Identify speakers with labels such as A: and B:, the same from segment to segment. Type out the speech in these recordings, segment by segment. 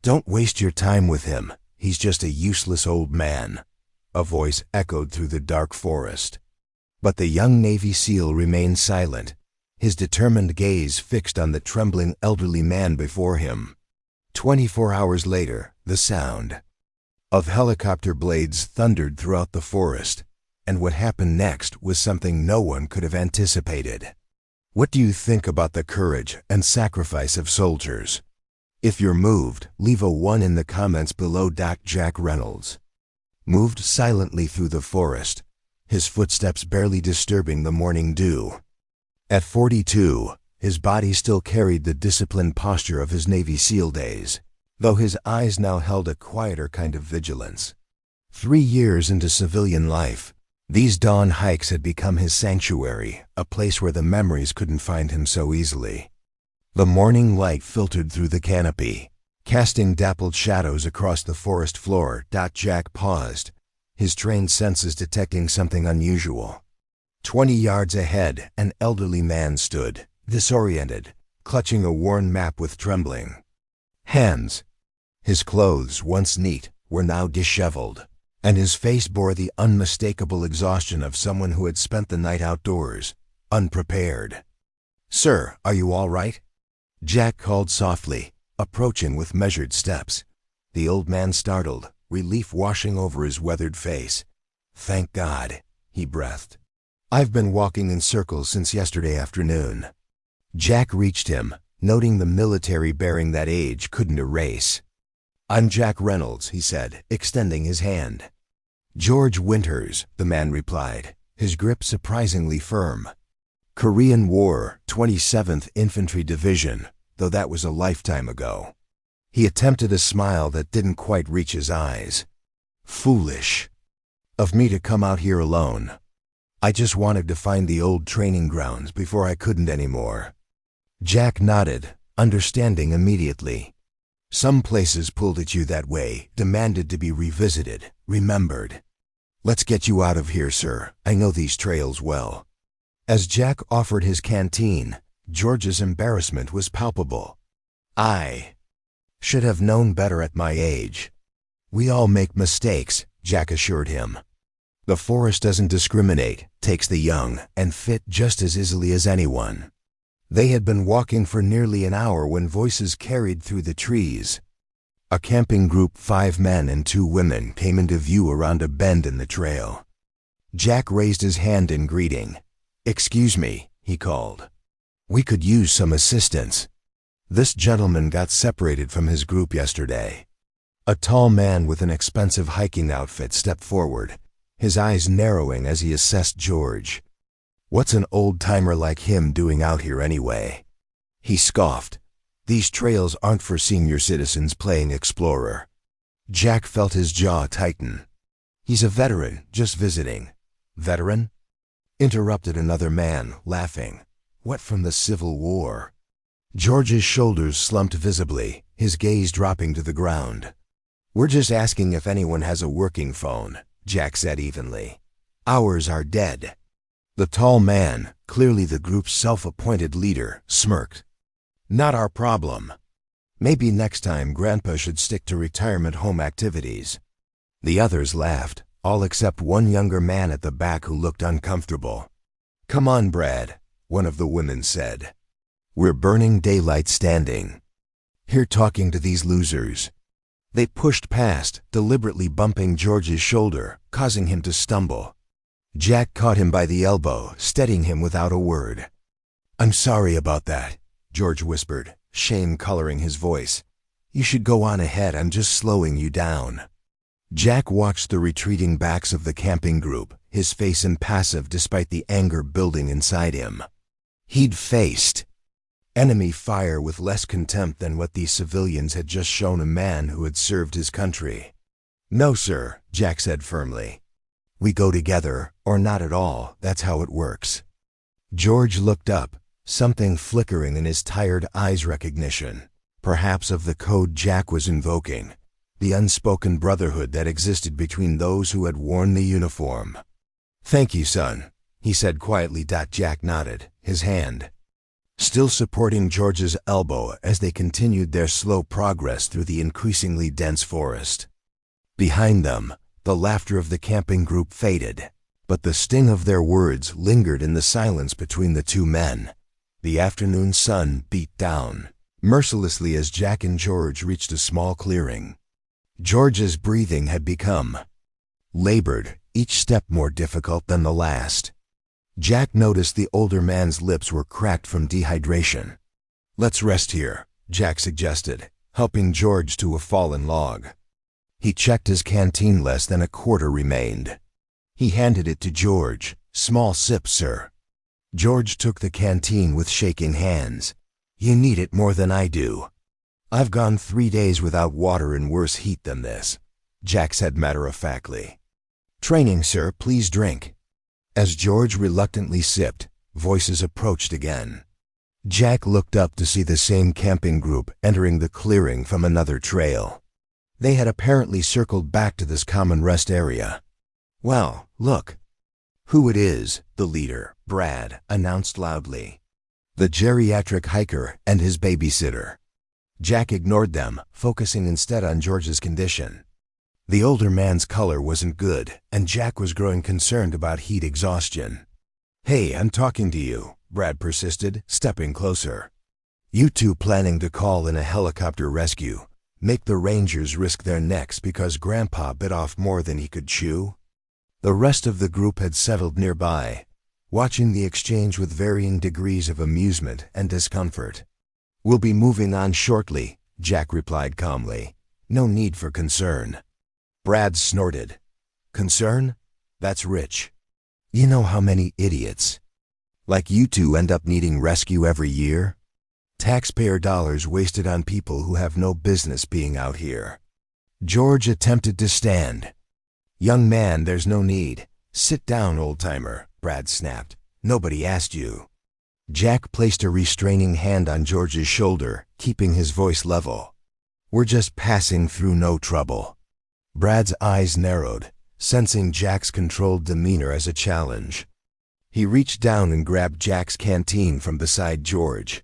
A: "Don't waste your time with him. He's just a useless old man," a voice echoed through the dark forest. But the young Navy SEAL remained silent, his determined gaze fixed on the trembling elderly man before him. 24 hours later, the sound of helicopter blades thundered throughout the forest, and what happened next was something no one could have anticipated. What do you think about the courage and sacrifice of soldiers? If you're moved, leave a 1 in the comments below. Jack Reynolds moved silently through the forest, his footsteps barely disturbing the morning dew. At 42, his body still carried the disciplined posture of his Navy SEAL days, though his eyes now held a quieter kind of vigilance. 3 years into civilian life, these dawn hikes had become his sanctuary, a place where the memories couldn't find him so easily. The morning light filtered through the canopy, casting dappled shadows across the forest floor. Jack paused, his trained senses detecting something unusual. 20 yards ahead, an elderly man stood, disoriented, clutching a worn map with trembling hands. His clothes, once neat, were now disheveled, and his face bore the unmistakable exhaustion of someone who had spent the night outdoors, unprepared. "Sir, are you all right?" Jack called softly, approaching with measured steps. The old man startled, relief washing over his weathered face. "Thank God," he breathed. "I've been walking in circles since yesterday afternoon." Jack reached him, noting the military bearing that age couldn't erase. "I'm Jack Reynolds," he said, extending his hand. "George Winters," the man replied, his grip surprisingly firm. "Korean War, 27th Infantry Division, though that was a lifetime ago." He attempted a smile that didn't quite reach his eyes. "Foolish of me to come out here alone. I just wanted to find the old training grounds before I couldn't anymore." Jack nodded, understanding immediately. Some places pulled at you that way, demanded to be revisited, remembered. "Let's get you out of here, sir. I know these trails well." As Jack offered his canteen, George's embarrassment was palpable. "I should have known better at my age." "We all make mistakes," Jack assured him. "The forest doesn't discriminate, takes the young and fit just as easily as anyone." They had been walking for nearly an hour when voices carried through the trees. A camping group, 5 men and 2 women, came into view around a bend in the trail. Jack raised his hand in greeting. "Excuse me," he called. "We could use some assistance." This gentleman got separated from his group yesterday. A tall man with an expensive hiking outfit stepped forward, his eyes narrowing as he assessed George. "What's an old-timer like him doing out here anyway?" He scoffed. "These trails aren't for senior citizens playing explorer." Jack felt his jaw tighten. "He's a veteran, just visiting." "Veteran?" interrupted another man, laughing. "What, from the Civil War?" George's shoulders slumped visibly, his gaze dropping to the ground. "We're just asking if anyone has a working phone," Jack said evenly. "Ours are dead." The tall man, clearly the group's self-appointed leader, smirked. "Not our problem. Maybe next time Grandpa should stick to retirement home activities." The others laughed, all except one younger man at the back who looked uncomfortable. "Come on, Brad," one of the women said. "We're burning daylight standing here talking to these losers." They pushed past, deliberately bumping George's shoulder, causing him to stumble. Jack caught him by the elbow, steadying him without a word. "I'm sorry about that," George whispered, shame coloring his voice. "You should go on ahead, I'm just slowing you down." Jack watched the retreating backs of the camping group, his face impassive despite the anger building inside him. He'd faced enemy fire with less contempt than what these civilians had just shown a man who had served his country. "No, sir," Jack said firmly. "We go together, or not at all, that's how it works." George looked up, something flickering in his tired eyes recognition, perhaps of the code Jack was invoking, the unspoken brotherhood that existed between those who had worn the uniform. "Thank you, son," he said quietly. Jack nodded, his hand still supporting George's elbow as they continued their slow progress through the increasingly dense forest. Behind them, the laughter of the camping group faded, but the sting of their words lingered in the silence between the two men. The afternoon sun beat down mercilessly as Jack and George reached a small clearing. George's breathing had become labored, each step more difficult than the last. Jack noticed the older man's lips were cracked from dehydration. "Let's rest here," Jack suggested, helping George to a fallen log. He checked his canteen. Less than a quarter remained. He handed it to George. "Small sip, sir." George took the canteen with shaking hands. "You need it more than I do." "I've gone 3 days without water in worse heat than this," Jack said matter-of-factly. "Training, sir, please drink." As George reluctantly sipped, voices approached again. Jack looked up to see the same camping group entering the clearing from another trail. They had apparently circled back to this common rest area. "Well, look who it is," the leader, Brad, announced loudly. The geriatric hiker and his babysitter. Jack ignored them, focusing instead on George's condition. The older man's color wasn't good, and Jack was growing concerned about heat exhaustion. "Hey, I'm talking to you," Brad persisted, stepping closer. "You two planning to call in a helicopter rescue? Make the Rangers risk their necks because Grandpa bit off more than he could chew?" The rest of the group had settled nearby, watching the exchange with varying degrees of amusement and discomfort. "We'll be moving on shortly," Jack replied calmly. "No need for concern." Brad snorted. "Concern? That's rich. You know how many idiots like you two end up needing rescue every year? Taxpayer dollars wasted on people who have no business being out here." George attempted to stand. "Young man, there's no need. Sit down, old-timer," Brad snapped. "Nobody asked you." Jack placed a restraining hand on George's shoulder, keeping his voice level. "We're just passing through, no trouble." Brad's eyes narrowed, sensing Jack's controlled demeanor as a challenge. He reached down and grabbed Jack's canteen from beside George.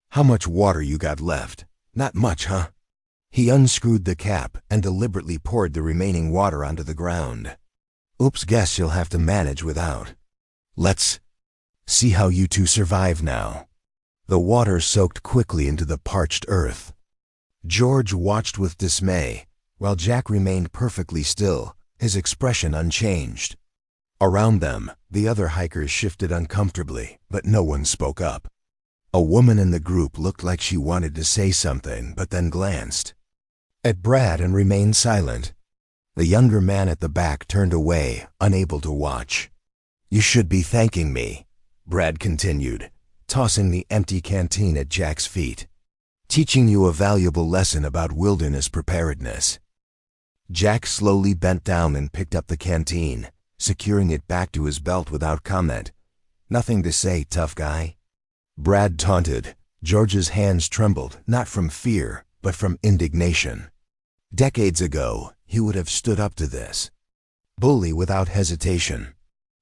A: "How much water you got left? Not much, huh?" He unscrewed the cap and deliberately poured the remaining water onto the ground. "Oops, guess you'll have to manage without. Let's see how you two survive now." The water soaked quickly into the parched earth. George watched with dismay, while Jack remained perfectly still, his expression unchanged. Around them, the other hikers shifted uncomfortably, but no one spoke up. A woman in the group looked like she wanted to say something, but then glanced at Brad and remained silent. The younger man at the back turned away, unable to watch. "You should be thanking me," Brad continued, tossing the empty canteen at Jack's feet. "Teaching you a valuable lesson about wilderness preparedness." Jack slowly bent down and picked up the canteen, securing it back to his belt without comment. "Nothing to say, tough guy," Brad taunted. George's hands trembled, not from fear, but from indignation. Decades ago, he would have stood up to this bully without hesitation.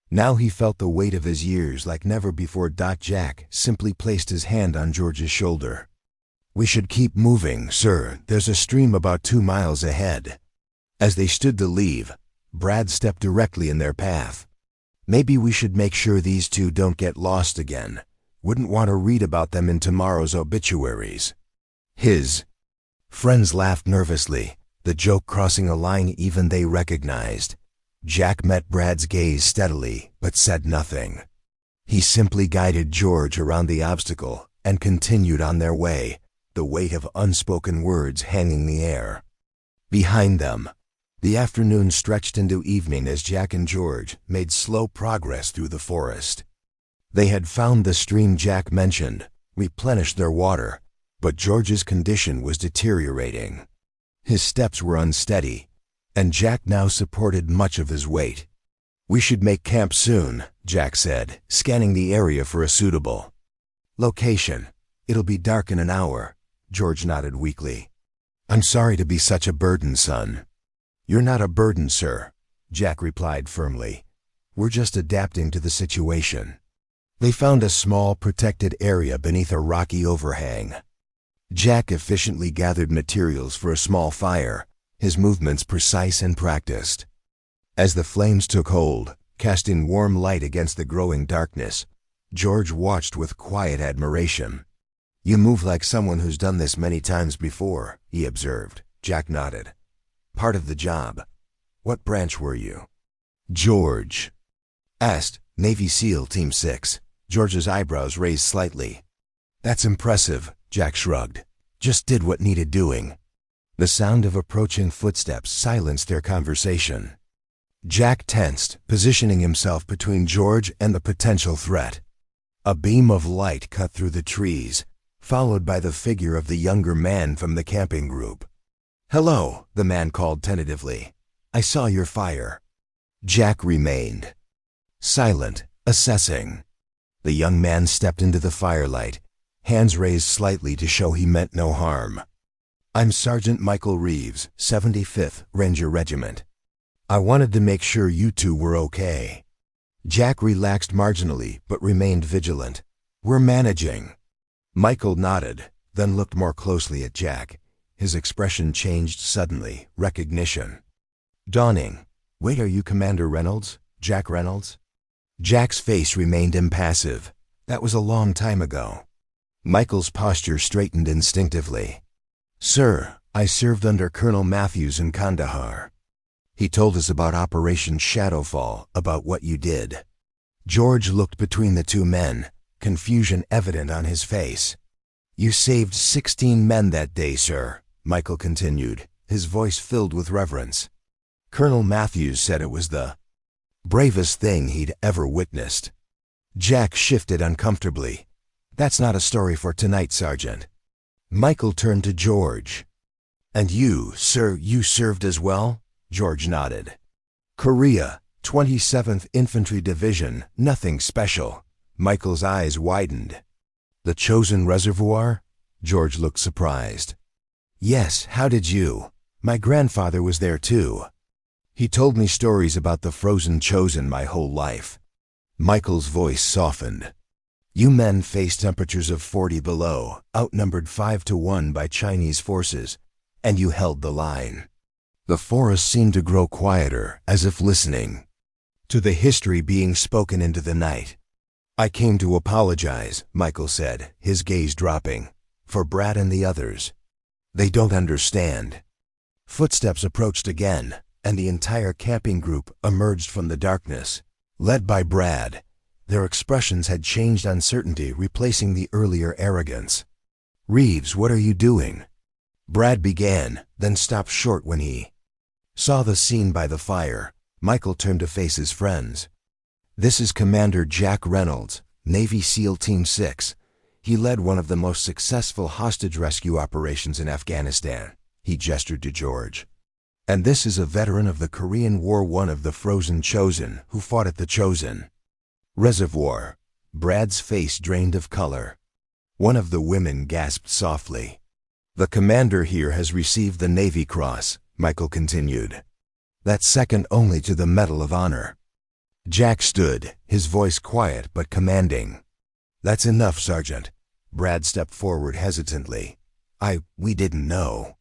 A: Now he felt the weight of his years like never before. Jack simply placed his hand on George's shoulder. "We should keep moving, sir. There's a stream about 2 miles ahead." As they stood to leave, Brad stepped directly in their path. "Maybe we should make sure these two don't get lost again. Wouldn't want to read about them in tomorrow's obituaries." His friends laughed nervously, the joke crossing a line even they recognized. Jack met Brad's gaze steadily, but said nothing. He simply guided George around the obstacle and continued on their way, the weight of unspoken words hanging the air. Behind them, the afternoon stretched into evening as Jack and George made slow progress through the forest. They had found the stream Jack mentioned, replenished their water, but George's condition was deteriorating. His steps were unsteady, and Jack now supported much of his weight. "We should make camp soon," Jack said, scanning the area for a suitable location. "It'll be dark in an hour," George nodded weakly. "I'm sorry to be such a burden, son." "You're not a burden, sir," Jack replied firmly. "We're just adapting to the situation." They found a small protected area beneath a rocky overhang. Jack efficiently gathered materials for a small fire, his movements precise and practiced. As the flames took hold, casting warm light against the growing darkness, George watched with quiet admiration. "You move like someone who's done this many times before," he observed. Jack nodded. "Part of the job. What branch were you?" George asked. "Navy SEAL Team 6. George's eyebrows raised slightly. "That's impressive," Jack shrugged. "Just did what needed doing." The sound of approaching footsteps silenced their conversation. Jack tensed, positioning himself between George and the potential threat. A beam of light cut through the trees, followed by the figure of the younger man from the camping group. "Hello," the man called tentatively. "I saw your fire." Jack remained silent, assessing. The young man stepped into the firelight, hands raised slightly to show he meant no harm. "I'm Sergeant Michael Reeves, 75th Ranger Regiment. I wanted to make sure you two were okay." Jack relaxed marginally but remained vigilant. "We're managing." Michael nodded, then looked more closely at Jack. His expression changed suddenly, recognition dawning. "Wait, are you Commander Reynolds? Jack Reynolds?" Jack's face remained impassive. "That was a long time ago." Michael's posture straightened instinctively. "Sir, I served under Colonel Matthews in Kandahar. He told us about Operation Shadowfall, about what you did." George looked between the two men, confusion evident on his face. "You saved 16 men that day, sir," Michael continued, his voice filled with reverence. "Colonel Matthews said it was the bravest thing he'd ever witnessed." Jack shifted uncomfortably. "That's not a story for tonight, Sergeant." Michael turned to George. "And you, sir, you served as well?" George nodded. "Korea, 27th Infantry Division, nothing special." Michael's eyes widened. "The Chosin Reservoir?" George looked surprised. "Yes, how did you? My grandfather was there too. He told me stories about the frozen Chosin my whole life." Michael's voice softened. "You men faced temperatures of 40 below, outnumbered 5-1 by Chinese forces, and you held the line." The forest seemed to grow quieter, as if listening to the history being spoken into the night. "I came to apologize," Michael said, his gaze dropping, "for Brad and the others. They don't understand." Footsteps approached again, and the entire camping group emerged from the darkness, led by Brad. Their expressions had changed uncertainty, replacing the earlier arrogance. "Reeves, what are you doing?" Brad began, then stopped short when he saw the scene by the fire. Michael turned to face his friends. "This is Commander Jack Reynolds, Navy SEAL Team 6. He led one of the most successful hostage rescue operations in Afghanistan." He gestured to George. "And this is a veteran of the Korean War, one of the frozen Chosin, who fought at the Chosin Reservoir." Brad's face drained of color. One of the women gasped softly. "The commander here has received the Navy Cross," Michael continued. "That's second only to the Medal of Honor." Jack stood, his voice quiet but commanding. "That's enough, Sergeant." Brad stepped forward hesitantly. We didn't know."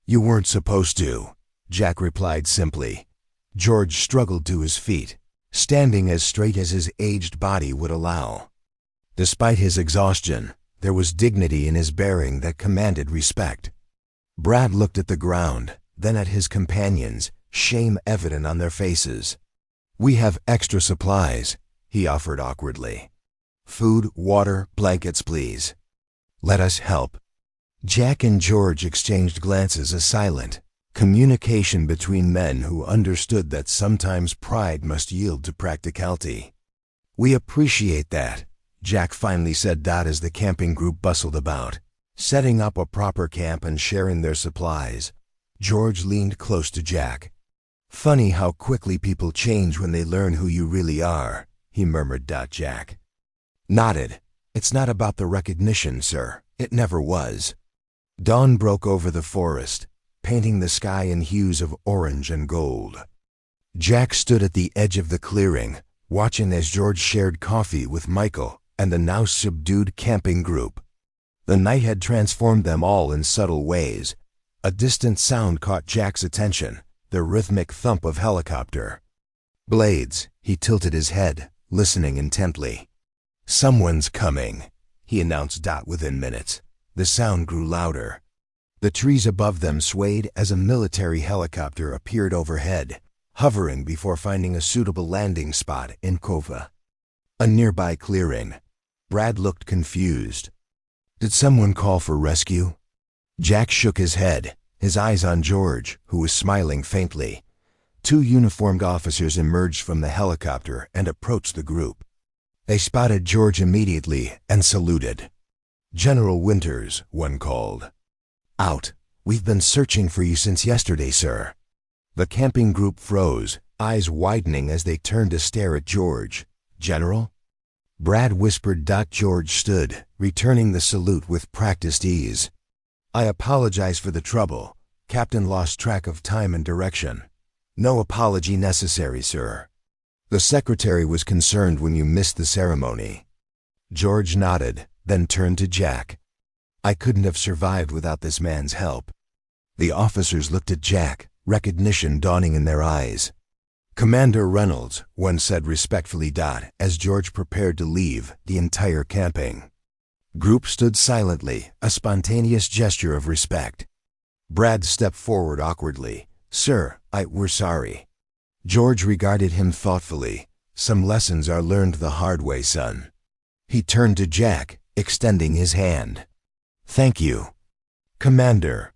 A: "You weren't supposed to," Jack replied simply. George struggled to his feet, standing as straight as his aged body would allow. Despite his exhaustion, there was dignity in his bearing that commanded respect. Brad looked at the ground, then at his companions, shame evident on their faces. "We have extra supplies," he offered awkwardly. "Food, water, blankets, please." "Let us help." Jack and George exchanged glances, a silent communication between men who understood that sometimes pride must yield to practicality. "We appreciate that," Jack finally said as the camping group bustled about, setting up a proper camp and sharing their supplies. George leaned close to Jack. "Funny how quickly people change when they learn who you really are," he murmured. Jack nodded. "It's not about the recognition, sir. It never was." Dawn broke over the forest, painting the sky in hues of orange and gold. Jack stood at the edge of the clearing, watching as George shared coffee with Michael, and the now subdued camping group. The night had transformed them all in subtle ways. A distant sound caught Jack's attention, the rhythmic thump of helicopter. Blades, he tilted his head, listening intently. "Someone's coming," he announced within minutes. The sound grew louder. The trees above them swayed as a military helicopter appeared overhead, hovering before finding a suitable landing spot in Kova, a nearby clearing. Brad looked confused. "Did someone call for rescue?" Jack shook his head, his eyes on George, who was smiling faintly. Two uniformed officers emerged from the helicopter and approached the group. They spotted George immediately and saluted. "General Winters," one called. "Out. We've been searching for you since yesterday, sir." The camping group froze, eyes widening as they turned to stare at George. "General?" Brad whispered. George stood, returning the salute with practiced ease. "I apologize for the trouble. Captain lost track of time and direction." "No apology necessary, sir." "The secretary was concerned when you missed the ceremony." George nodded, then turned to Jack. "I couldn't have survived without this man's help." The officers looked at Jack, recognition dawning in their eyes. "Commander Reynolds," one said respectfully. As George prepared to leave the entire camping group stood silently, a spontaneous gesture of respect. Brad stepped forward awkwardly. "Sir, we're sorry." George regarded him thoughtfully. "Some lessons are learned the hard way, son." He turned to Jack, extending his hand. "Thank you, Commander."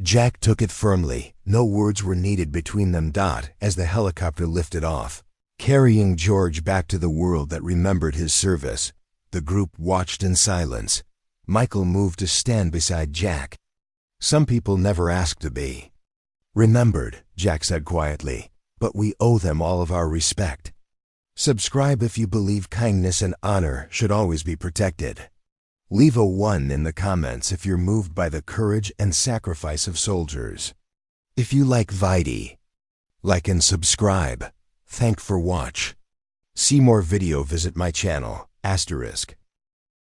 A: Jack took it firmly. No words were needed between them. As the helicopter lifted off, carrying George back to the world that remembered his service, the group watched in silence. Michael moved to stand beside Jack. "Some people never ask to be remembered," Jack said quietly, "but we owe them all of our respect." Subscribe if you believe kindness and honor should always be protected. Leave a 1 in the comments if you're moved by the courage and sacrifice of soldiers. If you like Vidi, like and subscribe. Thank for watch. See more video, visit my channel, *.